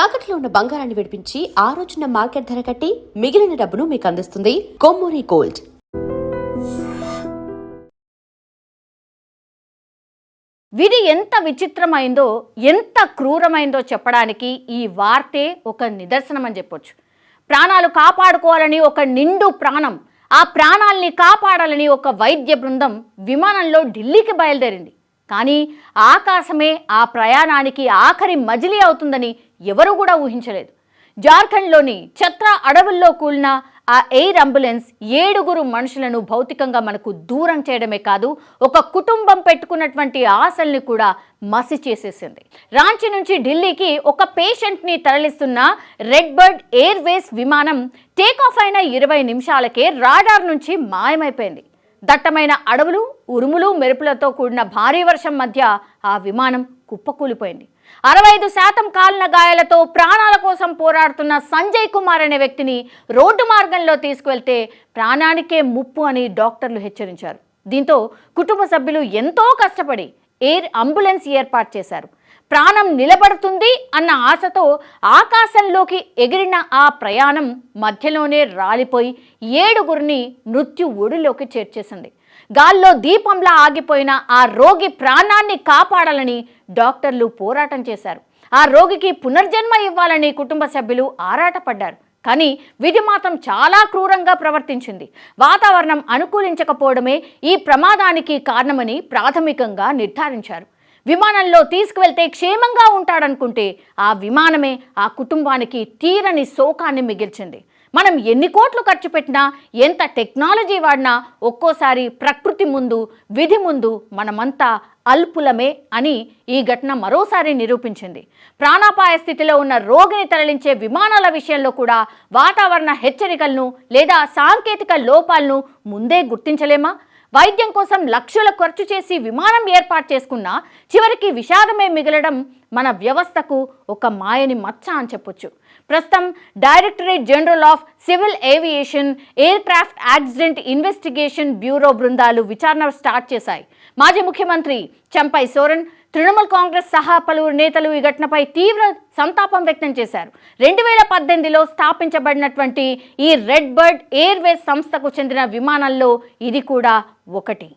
తాకట్లో ఉన్న బంగారాన్ని విడిపించి ఆ రోజున మార్కెట్ ధర కట్టి మిగిలిన డబ్బును మీకు అందిస్తుంది కొమ్మూరి గోల్డ్. విధి ఎంత విచిత్రమైందో ఎంత క్రూరమైందో చెప్పడానికి ఈ వార్తే ఒక నిదర్శనం అని చెప్పొచ్చు. ప్రాణాలు కాపాడుకోవాలని ఒక నిండు ప్రాణం, ఆ ప్రాణాల్ని కాపాడాలని ఒక వైద్య బృందం విమానంలో ఢిల్లీకి బయలుదేరింది. కానీ ఆకాశమే ఆ ప్రయాణానికి ఆఖరి మజిలీ అవుతుందని ఎవరు కూడా ఊహించలేదు. జార్ఖండ్లోని ఛత్రా అడవుల్లో కూలిన ఆ ఎయిర్ అంబులెన్స్ 7 మనుషులను భౌతికంగా మనకు దూరం చేయడమే కాదు, ఒక కుటుంబం పెట్టుకున్నటువంటి ఆశల్ని కూడా మసి చేసేసింది. రాంచీ నుంచి ఢిల్లీకి ఒక పేషెంట్ని తరలిస్తున్న రెడ్ బర్డ్ ఎయిర్వేస్ విమానం టేకాఫ్ అయిన 20 నిమిషాలకే రాడార్ నుంచి మాయమైపోయింది. దట్టమైన అడవులు, ఉరుములు, మెరుపులతో కూడిన భారీ వర్షం మధ్య ఆ విమానం కుప్పకూలిపోయింది. 65% కాలిన గాయాలతో ప్రాణాల కోసం పోరాడుతున్న సంజయ్ కుమార్ అనే వ్యక్తిని రోడ్డు మార్గంలో తీసుకువెళ్తే ప్రాణానికే ముప్పు అని డాక్టర్లు హెచ్చరించారు. దీంతో కుటుంబ సభ్యులు ఎంతో కష్టపడి ఎయిర్ అంబులెన్స్ ఏర్పాటు చేశారు. ప్రాణం నిలబడుతుంది అన్న ఆశతో ఆకాశంలోకి ఎగిరిన ఆ ప్రయాణం మధ్యలోనే రాలిపోయి 7 మృత్యు ఒడిలోకి చేర్చేసింది. గాల్లో దీపంలా ఆగిపోయిన ఆ రోగి ప్రాణాన్ని కాపాడాలని డాక్టర్లు పోరాటం చేశారు. ఆ రోగికి పునర్జన్మ ఇవ్వాలని కుటుంబ సభ్యులు ఆరాటపడ్డారు. కానీ విధి మాత్రం చాలా క్రూరంగా ప్రవర్తించింది. వాతావరణం అనుకూలించకపోవడమే ఈ ప్రమాదానికి కారణమని ప్రాథమికంగా నిర్ధారించారు. విమానంలో తీసుకువెళ్తే క్షేమంగా ఉంటాడనుకుంటే ఆ విమానమే ఆ కుటుంబానికి తీరని శోకాన్ని మిగిల్చింది. మనం ఎన్ని కోట్లు ఖర్చు పెట్టినా, ఎంత టెక్నాలజీ వాడినా ఒక్కోసారి ప్రకృతి ముందు, విధి ముందు మనమంతా అల్పులమే అని ఈ ఘటన మరోసారి నిరూపించింది. ప్రాణాపాయ స్థితిలో ఉన్న రోగిని తరలించే విమానాల విషయంలో కూడా వాతావరణ హెచ్చరికలను లేదా సాంకేతిక లోపాలను ముందే గుర్తించలేమా? వైద్యం కోసం లక్షలు ఖర్చు చేసి విమానం ఏర్పాటు చేసుకున్నా చివరికి విషాదమే మిగలడం మన వ్యవస్థకు ఒక మాయని మచ్చ అని చెప్పొచ్చు. ప్రస్తుతం directorate general of civil aviation air craft accident investigation bureau బృందాలు విచారణ స్టార్ట్ చేశాయి. మాజీ ముఖ్యమంత్రి చంపై సోరెన్, తృణమూల్ కాంగ్రెస్ సహా పలువురు నేతలు ఈ ఘటనపై తీవ్ర సంతాపం వ్యక్తం చేశారు. 2018లో స్థాపించబడినటువంటి ఈ రెడ్ బర్డ్ ఎయిర్వేస్ సంస్థకు చెందిన విమానంలో ఇది కూడా ఒకటి.